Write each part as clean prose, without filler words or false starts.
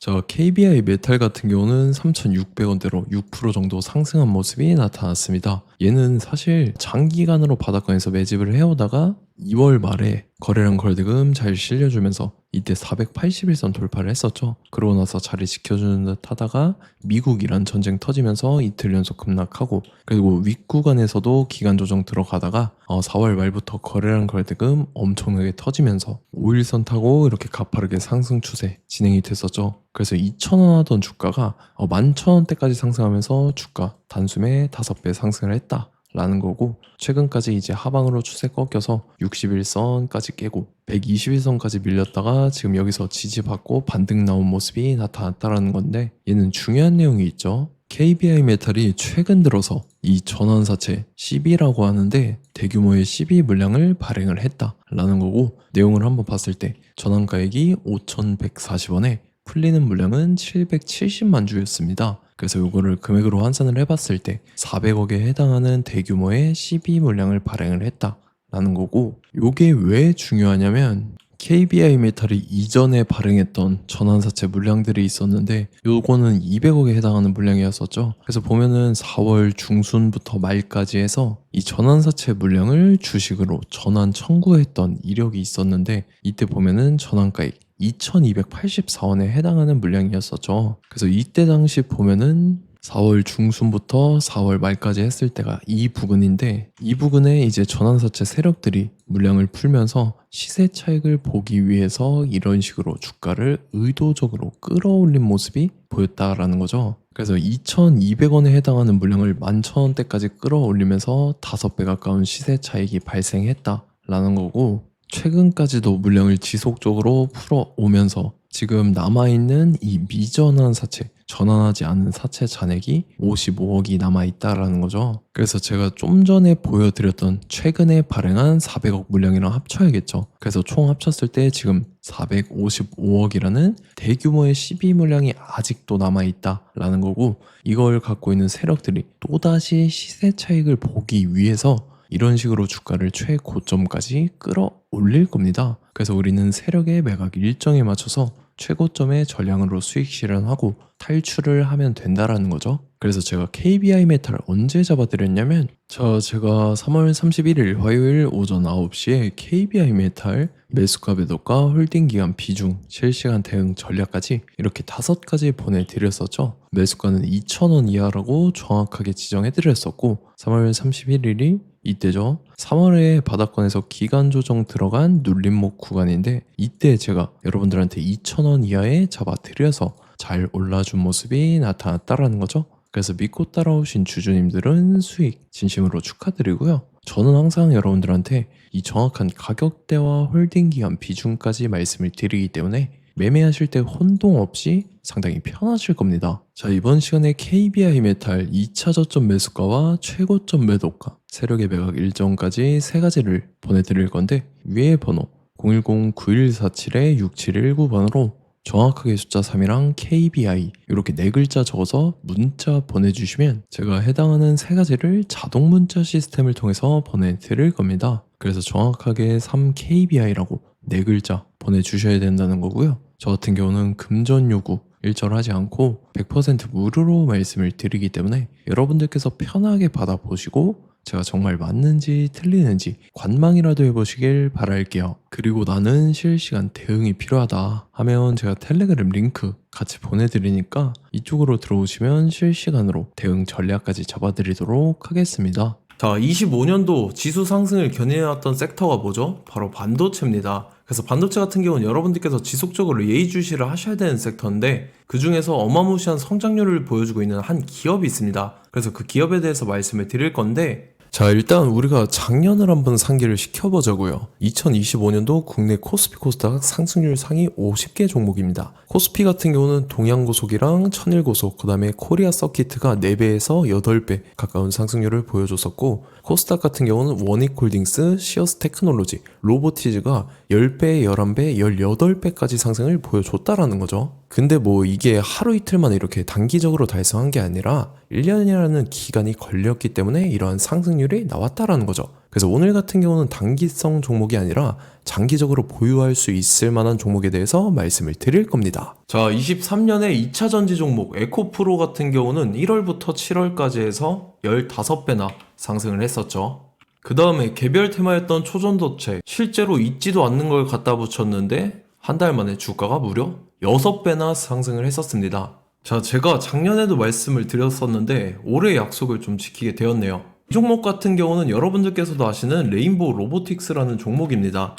저 KBI 메탈 같은 경우는 3,600원대로 6% 정도 상승한 모습이 나타났습니다. 얘는 사실 장기간으로 바닥권에서 매집을 해오다가 2월 말에 거래량 거래대금 잘 실려주면서 이때 481선 돌파를 했었죠. 그러고 나서 자리 지켜주는 듯 하다가 미국 이란 전쟁 터지면서 이틀 연속 급락하고, 그리고 윗구간에서도 기간 조정 들어가다가 4월 말부터 거래량 거래대금 엄청나게 터지면서 5일선 타고 이렇게 가파르게 상승 추세 진행이 됐었죠. 그래서 2,000원 하던 주가가 11,000원대까지 상승하면서 주가 단숨에 5배 상승을 했다라는 거고, 최근까지 이제 하방으로 추세 꺾여서 61선까지 깨고 121선까지 밀렸다가 지금 여기서 지지받고 반등 나온 모습이 나타났다라는 건데, 얘는 중요한 내용이 있죠. KBI 메탈이 최근 들어서 이 전환사채 CB라고 하는데 대규모의 CB 물량을 발행을 했다라는 거고, 내용을 한번 봤을 때 전환가액이 5,140원에 풀리는 물량은 770만 주였습니다. 그래서 이거를 금액으로 환산을 해봤을 때 400억에 해당하는 대규모의 CB 물량을 발행을 했다라는 거고, 이게 왜 중요하냐면 KBI 메탈이 이전에 발행했던 전환사채 물량들이 있었는데 요거는 200억에 해당하는 물량이었었죠. 그래서 보면은 4월 중순부터 말까지 해서 이 전환사채 물량을 주식으로 전환 청구했던 이력이 있었는데, 이때 보면은 전환가액 2,284원에 해당하는 물량이었었죠. 그래서 이때 당시 보면은 4월 중순부터 4월 말까지 했을 때가 이 부근인데, 이 부근에 이제 전환사채 세력들이 물량을 풀면서 시세 차익을 보기 위해서 이런 식으로 주가를 의도적으로 끌어올린 모습이 보였다라는 거죠. 그래서 2,200원에 해당하는 물량을 11,000원대까지 끌어올리면서 5배 가까운 시세 차익이 발생했다라는 거고, 최근까지도 물량을 지속적으로 풀어오면서 지금 남아있는 이 미전환 사채, 전환하지 않은 사채 잔액이 55억이 남아있다라는 거죠. 그래서 제가 좀 전에 보여드렸던 최근에 발행한 400억 물량이랑 합쳐야겠죠. 그래서 총 합쳤을 때 지금 455억이라는 대규모의 CB 물량이 아직도 남아있다라는 거고, 이걸 갖고 있는 세력들이 또다시 시세 차익을 보기 위해서 이런 식으로 주가를 최고점까지 끌어올릴 겁니다. 그래서 우리는 세력의 매각 일정에 맞춰서 최고점의 전량으로 수익 실현하고 탈출을 하면 된다라는 거죠. 그래서 제가 KBI 메탈을 언제 잡아드렸냐면, 제가 3월 31일 화요일 오전 9시에 KBI 메탈 매수가 매도가 홀딩 기간 비중 실시간 대응 전략까지 이렇게 5가지 보내드렸었죠. 매수가는 2,000원 이하라고 정확하게 지정해드렸었고, 3월 31일이 이때죠. 3월에 바닥권에서 기간 조정 들어간 눌림목 구간인데, 이때 제가 여러분들한테 2,000원 이하에 잡아드려서 잘 올라준 모습이 나타났다라는 거죠. 그래서 믿고 따라오신 주주님들은 수익 진심으로 축하드리고요. 저는 항상 여러분들한테 이 정확한 가격대와 홀딩 기간 비중까지 말씀을 드리기 때문에 매매하실 때 혼동 없이 상당히 편하실 겁니다. 자, 이번 시간에 KBI 메탈 2차 저점 매수가와 최고점 매도가, 세력의 매각 일정까지 3가지를 보내드릴 건데, 위에 번호 010-9147-6719번으로 정확하게 숫자 3이랑 KBI 이렇게 4글자 적어서 문자 보내주시면 제가 해당하는 3가지를 자동 문자 시스템을 통해서 보내드릴 겁니다. 그래서 정확하게 3KBI라고 4글자 보내주셔야 된다는 거고요. 저 같은 경우는 금전 요구 일절하지 않고 100% 무료로 말씀을 드리기 때문에 여러분들께서 편하게 받아보시고 제가 정말 맞는지 틀리는지 관망이라도 해보시길 바랄게요. 그리고 나는 실시간 대응이 필요하다 하면 제가 텔레그램 링크 같이 보내드리니까 이쪽으로 들어오시면 실시간으로 대응 전략까지 잡아드리도록 하겠습니다. 자, 25년도 지수 상승을 견인해왔던 섹터가 뭐죠? 바로 반도체입니다. 그래서 반도체 같은 경우는 여러분들께서 지속적으로 예의주시를 하셔야 되는 섹터인데, 그 중에서 어마무시한 성장률을 보여주고 있는 한 기업이 있습니다. 그래서 그 기업에 대해서 말씀을 드릴 건데, 자, 일단 우리가 작년을 한번 상기를 시켜보자고요. 2025년도 국내 코스피 코스닥 상승률 상위 50개 종목입니다. 코스피 같은 경우는 동양고속이랑 천일고속, 그 다음에 코리아 서키트가 4배에서 8배 가까운 상승률을 보여줬었고, 코스닥 같은 경우는 원익홀딩스, 시어스 테크놀로지, 로보티즈가 10배, 11배, 18배까지 상승을 보여줬다라는 거죠. 근데 뭐 이게 하루 이틀만 이렇게 단기적으로 달성한 게 아니라 1년이라는 기간이 걸렸기 때문에 이러한 상승률이 나왔다라는 거죠. 그래서 오늘 같은 경우는 단기성 종목이 아니라 장기적으로 보유할 수 있을 만한 종목에 대해서 말씀을 드릴 겁니다. 자, 23년에 2차 전지 종목 에코프로 같은 경우는 1월부터 7월까지 해서 15배나 상승을 했었죠. 그 다음에 개별 테마였던 초전도체, 실제로 있지도 않는 걸 갖다 붙였는데 한 달 만에 주가가 무려 6배나 상승을 했었습니다. 자, 제가 작년에도 말씀을 드렸었는데 올해 약속을 좀 지키게 되었네요. 이 종목 같은 경우는 여러분들께서도 아시는 레인보우 로보틱스라는 종목입니다.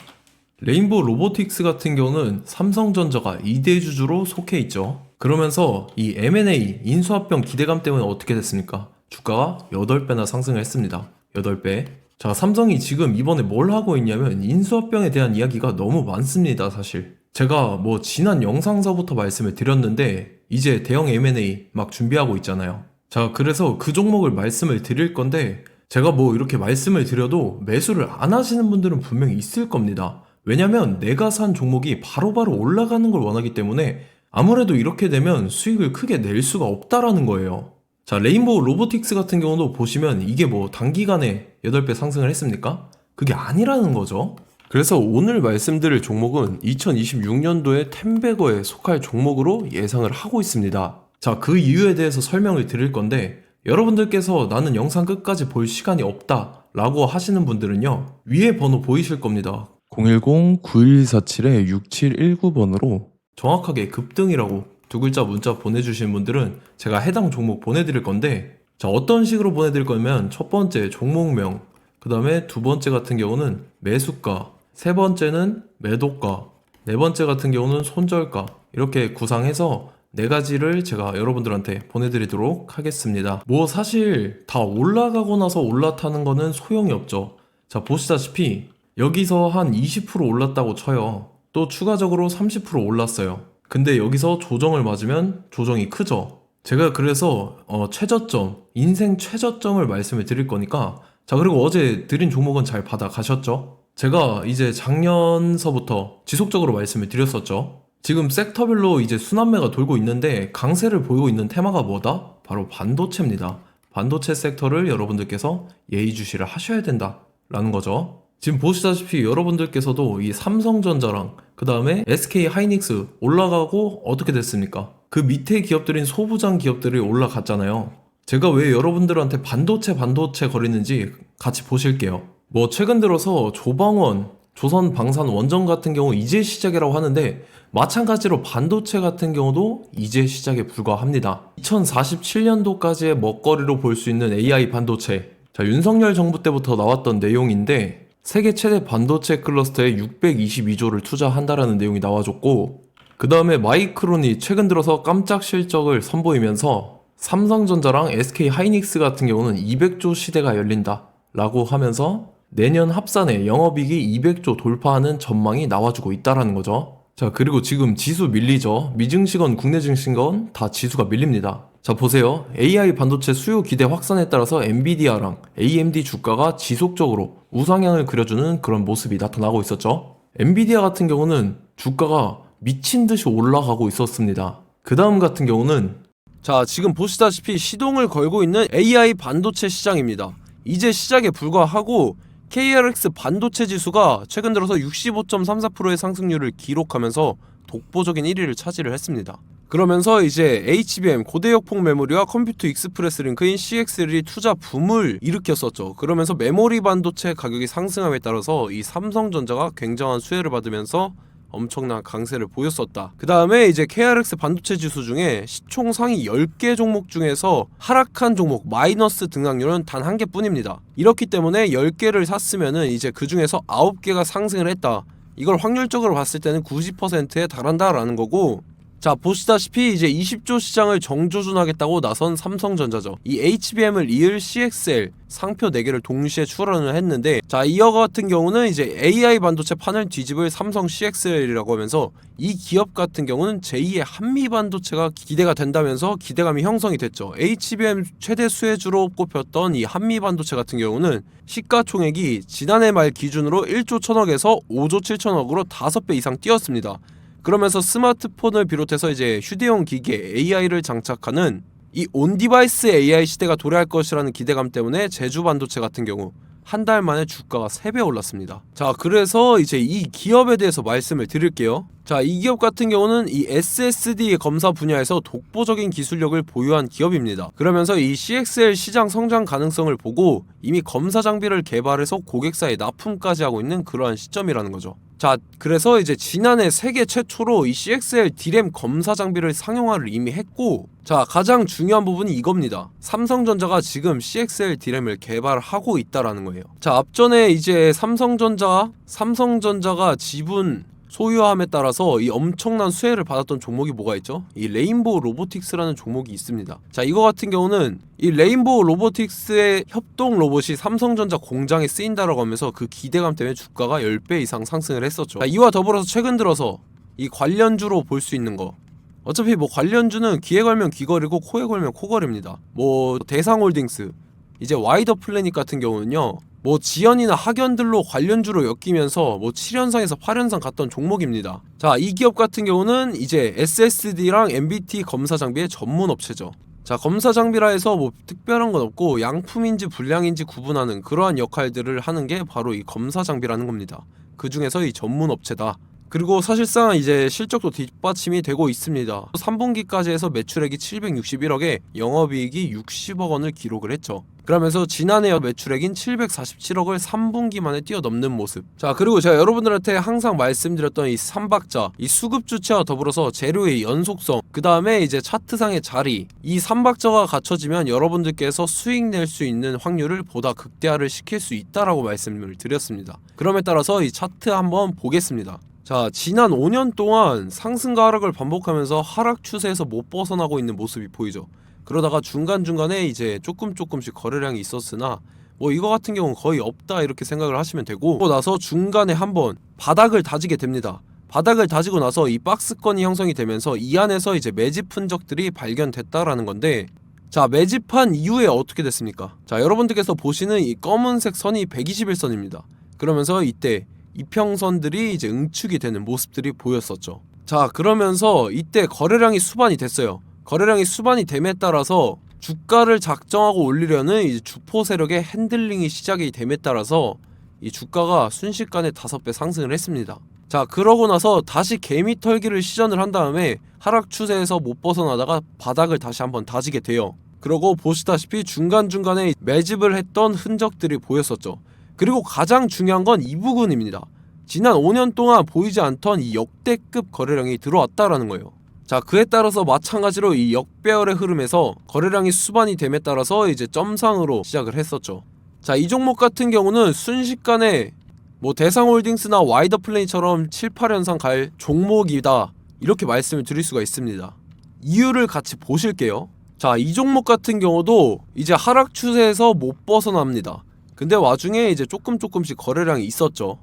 레인보우 로보틱스 같은 경우는 삼성전자가 2대 주주로 속해 있죠. 그러면서 이 M&A 인수합병 기대감 때문에 어떻게 됐습니까? 주가가 8배나 상승을 했습니다. 8배. 자, 삼성이 지금 이번에 뭘 하고 있냐면 인수합병에 대한 이야기가 너무 많습니다, 사실. 제가 뭐 지난 영상서부터 말씀을 드렸는데 이제 대형 M&A 막 준비하고 있잖아요. 자, 그래서 그 종목을 말씀을 드릴 건데 제가 뭐 이렇게 말씀을 드려도 매수를 안 하시는 분들은 분명히 있을 겁니다. 왜냐면 내가 산 종목이 바로바로 올라가는 걸 원하기 때문에 아무래도 이렇게 되면 수익을 크게 낼 수가 없다라는 거예요. 자, 레인보우 로보틱스 같은 경우도 보시면 이게 뭐 단기간에 8배 상승을 했습니까? 그게 아니라는 거죠. 그래서 오늘 말씀드릴 종목은 2026년도에 템베거에 속할 종목으로 예상을 하고 있습니다. 자, 그 이유에 대해서 설명을 드릴 건데 여러분들께서 나는 영상 끝까지 볼 시간이 없다 라고 하시는 분들은요, 위에 번호 보이실 겁니다. 010-9147-6719번으로 정확하게 급등이라고 두 글자 문자 보내주신 분들은 제가 해당 종목 보내드릴 건데, 자, 어떤 식으로 보내드릴 거냐면 첫 번째 종목명, 그 다음에 두 번째 같은 경우는 매수가, 세 번째는 매도가, 네 번째 같은 경우는 손절가, 이렇게 구상해서 네 가지를 제가 여러분들한테 보내드리도록 하겠습니다. 뭐 사실 다 올라가고 나서 올라타는 거는 소용이 없죠. 자, 보시다시피 여기서 한 20% 올랐다고 쳐요. 또 추가적으로 30% 올랐어요. 근데 여기서 조정을 맞으면 조정이 크죠. 제가 그래서 최저점, 인생 최저점을 말씀을 드릴 거니까, 자, 그리고 어제 드린 종목은 잘 받아 가셨죠? 제가 이제 작년서부터 지속적으로 말씀을 드렸었죠. 지금 섹터별로 이제 순환매가 돌고 있는데 강세를 보이고 있는 테마가 뭐다? 바로 반도체입니다. 반도체 섹터를 여러분들께서 예의주시를 하셔야 된다라는 거죠. 지금 보시다시피 여러분들께서도 이 삼성전자랑 그 다음에 SK 하이닉스 올라가고 어떻게 됐습니까? 그 밑에 기업들인 소부장 기업들이 올라갔잖아요. 제가 왜 여러분들한테 반도체 거리는지 같이 보실게요. 뭐 최근 들어서 조방원, 조선방산원전 같은 경우 이제 시작이라고 하는데 마찬가지로 반도체 같은 경우도 이제 시작에 불과합니다. 2047년도까지의 먹거리로 볼 수 있는 AI 반도체. 자, 윤석열 정부 때부터 나왔던 내용인데 세계 최대 반도체 클러스터에 622조를 투자한다라는 내용이 나와줬고, 그 다음에 마이크론이 최근 들어서 깜짝 실적을 선보이면서 삼성전자랑 SK 하이닉스 같은 경우는 200조 시대가 열린다 라고 하면서 내년 합산에 영업이익이 200조 돌파하는 전망이 나와주고 있다라는 거죠. 자, 그리고 지금 지수 밀리죠. 미증시건 국내 증시건 다 지수가 밀립니다. 자, 보세요. AI 반도체 수요 기대 확산에 따라서 엔비디아랑 AMD 주가가 지속적으로 우상향을 그려주는 그런 모습이 나타나고 있었죠. 엔비디아 같은 경우는 주가가 미친 듯이 올라가고 있었습니다. 그 다음 같은 경우는, 자, 지금 보시다시피 시동을 걸고 있는 AI 반도체 시장입니다. 이제 시작에 불과하고 KRX 반도체 지수가 최근 들어서 65.34%의 상승률을 기록하면서 독보적인 1위를 차지를 했습니다. 그러면서 이제 HBM 고대역폭 메모리와 컴퓨터 익스프레스 링크인 CXL이 투자 붐을 일으켰었죠. 그러면서 메모리 반도체 가격이 상승함에 따라서 이 삼성전자가 굉장한 수혜를 받으면서 엄청난 강세를 보였었다. 그 다음에 이제 KRX 반도체 지수 중에 시총 상위 10개 종목 중에서 하락한 종목 마이너스 등락률은 단 1개 뿐입니다. 이렇기 때문에 10개를 샀으면은 이제 그 중에서 9개가 상승을 했다. 이걸 확률적으로 봤을 때는 90%에 달한다라는 거고, 자, 보시다시피 이제 20조 시장을 정조준하겠다고 나선 삼성전자죠. 이 HBM을 이을 CXL 상표 4개를 동시에 출원을 했는데, 자, 이어 같은 경우는 이제 AI 반도체 판을 뒤집을 삼성 CXL이라고 하면서 이 기업 같은 경우는 제2의 한미 반도체가 기대가 된다면서 기대감이 형성이 됐죠. HBM 최대 수혜주로 꼽혔던 이 한미 반도체 같은 경우는 시가총액이 지난해 말 기준으로 1조 1000억에서 5조 7천억으로 5배 이상 뛰었습니다. 그러면서 스마트폰을 비롯해서 이제 휴대용 기기에 AI를 장착하는 이 온디바이스 AI 시대가 도래할 것이라는 기대감 때문에 제주 반도체 같은 경우, 한 달 만에 주가가 3배 올랐습니다. 자, 그래서 이제 이 기업에 대해서 말씀을 드릴게요. 자, 이 기업 같은 경우는 이 SSD 검사 분야에서 독보적인 기술력을 보유한 기업입니다. 그러면서 이 CXL 시장 성장 가능성을 보고 이미 검사 장비를 개발해서 고객사에 납품까지 하고 있는 그러한 시점이라는 거죠. 자, 그래서 이제 지난해 세계 최초로 이 CXL D램 검사 장비를 상용화를 이미 했고, 자, 가장 중요한 부분이 이겁니다. 삼성전자가 지금 CXL D램을 개발하고 있다라는 거예요. 자, 앞전에 이제 삼성전자가 지분 소유함에 따라서 이 엄청난 수혜를 받았던 종목이 뭐가 있죠? 이 레인보우 로보틱스라는 종목이 있습니다. 자, 이거 같은 경우는 이 레인보우 로보틱스의 협동 로봇이 삼성전자 공장에 쓰인다라고 하면서 그 기대감 때문에 주가가 10배 이상 상승을 했었죠. 자, 이와 더불어서 최근 들어서 이 관련주로 볼 수 있는 거, 어차피 뭐 관련주는 귀에 걸면 귀걸이고 코에 걸면 코걸입니다. 뭐 대상홀딩스, 이제 와이더 플래닛 같은 경우는요, 뭐 지연이나 학연들로 관련주로 엮이면서 뭐 7연상에서 8연상 갔던 종목입니다. 자, 이 기업 같은 경우는 이제 SSD랑 MBT 검사 장비의 전문 업체죠. 자, 검사 장비라 해서 뭐 특별한 건 없고 양품인지 불량인지 구분하는 그러한 역할들을 하는 게 바로 이 검사 장비라는 겁니다. 그 중에서 이 전문 업체다. 그리고 사실상 이제 실적도 뒷받침이 되고 있습니다. 3분기까지 해서 매출액이 761억에 영업이익이 60억 원을 기록을 했죠. 그러면서 지난해 매출액인 747억을 3분기 만에 뛰어넘는 모습. 자, 그리고 제가 여러분들한테 항상 말씀드렸던 이 3박자, 이 수급 주체와 더불어서 재료의 연속성, 그 다음에 이제 차트상의 자리, 이 3박자가 갖춰지면 여러분들께서 수익 낼 수 있는 확률을 보다 극대화를 시킬 수 있다라고 말씀을 드렸습니다. 그럼에 따라서 이 차트 한번 보겠습니다. 자, 지난 5년 동안 상승과 하락을 반복하면서 하락 추세에서 못 벗어나고 있는 모습이 보이죠. 그러다가 중간중간에 이제 조금씩 거래량이 있었으나 뭐 이거 같은 경우는 거의 없다 이렇게 생각을 하시면 되고, 그러고 나서 중간에 한번 바닥을 다지게 됩니다. 바닥을 다지고 나서 이 박스권이 형성이 되면서 이 안에서 이제 매집 흔적들이 발견됐다라는 건데, 자, 매집한 이후에 어떻게 됐습니까? 자, 여러분들께서 보시는 이 검은색 선이 121선입니다. 그러면서 이때 이평선들이 이제 응축이 되는 모습들이 보였었죠. 자, 그러면서 이때 거래량이 수반이 됐어요. 거래량이 수반이 됨에 따라서 주가를 작정하고 올리려는 이제 주포 세력의 핸들링이 시작이 됨에 따라서 이 주가가 순식간에 5배 상승을 했습니다. 자, 그러고 나서 다시 개미 털기를 시전을 한 다음에 하락 추세에서 못 벗어나다가 바닥을 다시 한번 다지게 돼요. 그러고 보시다시피 중간중간에 매집을 했던 흔적들이 보였었죠. 그리고 가장 중요한 건 이 부분입니다. 지난 5년 동안 보이지 않던 이 역대급 거래량이 들어왔다라는 거예요. 자, 그에 따라서 마찬가지로 이 역배열의 흐름에서 거래량이 수반이 됨에 따라서 이제 점상으로 시작을 했었죠. 자, 이 종목 같은 경우는 순식간에 뭐 대상홀딩스나 와이더 플레이처럼 7, 8연상 갈 종목이다 이렇게 말씀을 드릴 수가 있습니다. 이유를 같이 보실게요. 자, 이 종목 같은 경우도 이제 하락 추세에서 못 벗어납니다. 근데 와중에 이제 조금씩 거래량이 있었죠.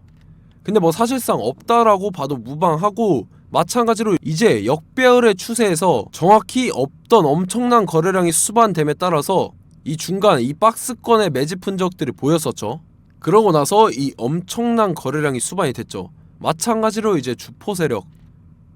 근데 뭐 사실상 없다라고 봐도 무방하고, 마찬가지로 이제 역배열의 추세에서 정확히 없던 엄청난 거래량이 수반됨에 따라서 이 중간 이 박스권의 매집 흔적들이 보였었죠. 그러고 나서 이 엄청난 거래량이 수반이 됐죠. 마찬가지로 이제 주포 세력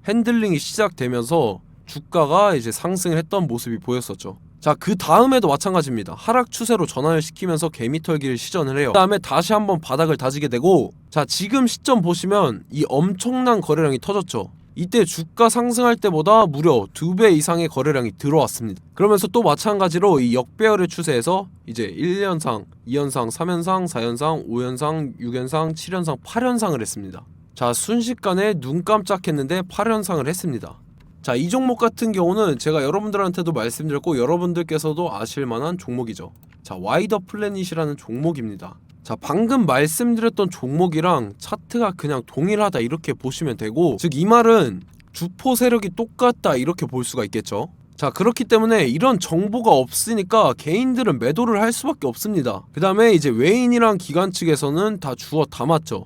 핸들링이 시작되면서 주가가 이제 상승을 했던 모습이 보였었죠. 자, 그 다음에도 마찬가지입니다. 하락 추세로 전환을 시키면서 개미털기를 시전을 해요. 그 다음에 다시 한번 바닥을 다지게 되고, 자, 지금 시점 보시면 이 엄청난 거래량이 터졌죠. 이때 주가 상승할 때보다 무려 2배 이상의 거래량이 들어왔습니다. 그러면서 또 마찬가지로 이 역배열의 추세에서 이제 1연상, 2연상, 3연상, 4연상, 5연상, 6연상, 7연상, 8연상을 했습니다. 자, 순식간에 눈 깜짝했는데 8연상을 했습니다. 자, 이 종목 같은 경우는 제가 여러분들한테도 말씀드렸고 여러분들께서도 아실만한 종목이죠. 자, 와이더 플래닛이라는 종목입니다. 자, 방금 말씀드렸던 종목이랑 차트가 그냥 동일하다 이렇게 보시면 되고, 즉 이 말은 주포 세력이 똑같다 이렇게 볼 수가 있겠죠. 자, 그렇기 때문에 이런 정보가 없으니까 개인들은 매도를 할 수밖에 없습니다. 그 다음에 이제 외인이랑 기관 측에서는 다 주워 담았죠.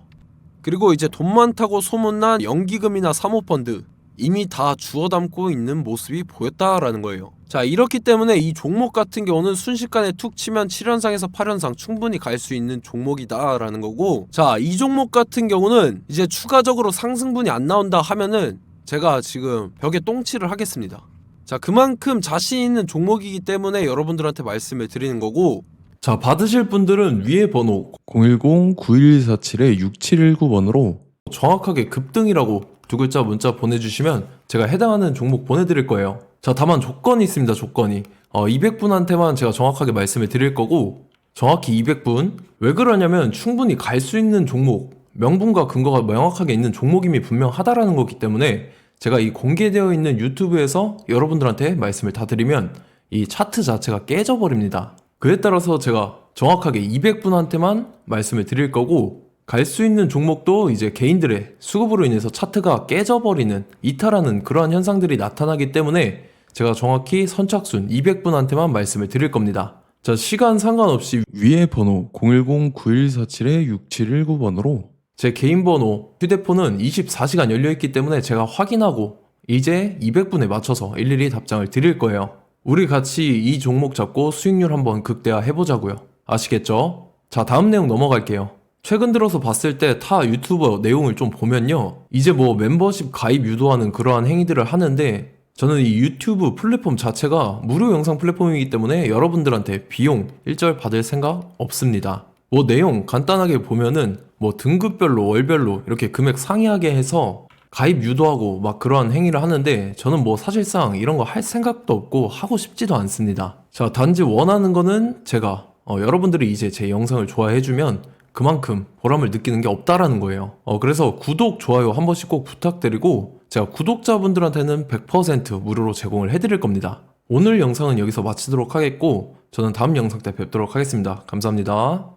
그리고 이제 돈 많다고 소문난 연기금이나 사모펀드 이미 다 주워 담고 있는 모습이 보였다라는 거예요. 자, 이렇기 때문에 이 종목 같은 경우는 순식간에 툭 치면 7연상에서 8연상 충분히 갈 수 있는 종목이다 라는 거고, 자, 이 종목 같은 경우는 이제 추가적으로 상승분이 안 나온다 하면은 제가 지금 벽에 똥칠을 하겠습니다. 자, 그만큼 자신 있는 종목이기 때문에 여러분들한테 말씀을 드리는 거고, 자, 받으실 분들은 위에 번호 010-9147-6719번으로 정확하게 급등이라고 두 글자 문자 보내주시면 제가 해당하는 종목 보내드릴 거예요. 자, 다만 조건이 있습니다. 조건이 200분한테만 제가 정확하게 말씀을 드릴 거고, 정확히 200분. 왜 그러냐면 충분히 갈 수 있는 종목, 명분과 근거가 명확하게 있는 종목임이 분명하다라는 거기 때문에 제가 이 공개되어 있는 유튜브에서 여러분들한테 말씀을 다 드리면 이 차트 자체가 깨져버립니다. 그에 따라서 제가 정확하게 200분한테만 말씀을 드릴 거고, 갈 수 있는 종목도 이제 개인들의 수급으로 인해서 차트가 깨져버리는, 이탈하는 그러한 현상들이 나타나기 때문에 제가 정확히 선착순 200분한테만 말씀을 드릴 겁니다. 자, 시간 상관없이 위에 번호 010-9147-6719번으로 제 개인 번호, 휴대폰은 24시간 열려있기 때문에 제가 확인하고 이제 200분에 맞춰서 일일이 답장을 드릴 거예요. 우리 같이 이 종목 잡고 수익률 한번 극대화 해보자고요. 아시겠죠? 자, 다음 내용 넘어갈게요. 최근 들어서 봤을 때 타 유튜버 내용을 좀 보면요, 이제 뭐 멤버십 가입 유도하는 그러한 행위들을 하는데, 저는 이 유튜브 플랫폼 자체가 무료 영상 플랫폼이기 때문에 여러분들한테 비용 일절 받을 생각 없습니다. 뭐 내용 간단하게 보면은 뭐 등급별로 월별로 이렇게 금액 상이하게 해서 가입 유도하고 막 그러한 행위를 하는데, 저는 뭐 사실상 이런 거 할 생각도 없고 하고 싶지도 않습니다. 자, 단지 원하는 거는 제가 여러분들이 이제 제 영상을 좋아해주면 그만큼 보람을 느끼는 게 없다라는 거예요. 그래서 구독, 좋아요 한 번씩 꼭 부탁드리고, 제가 구독자분들한테는 100% 무료로 제공을 해드릴 겁니다. 오늘 영상은 여기서 마치도록 하겠고, 저는 다음 영상 때 뵙도록 하겠습니다. 감사합니다.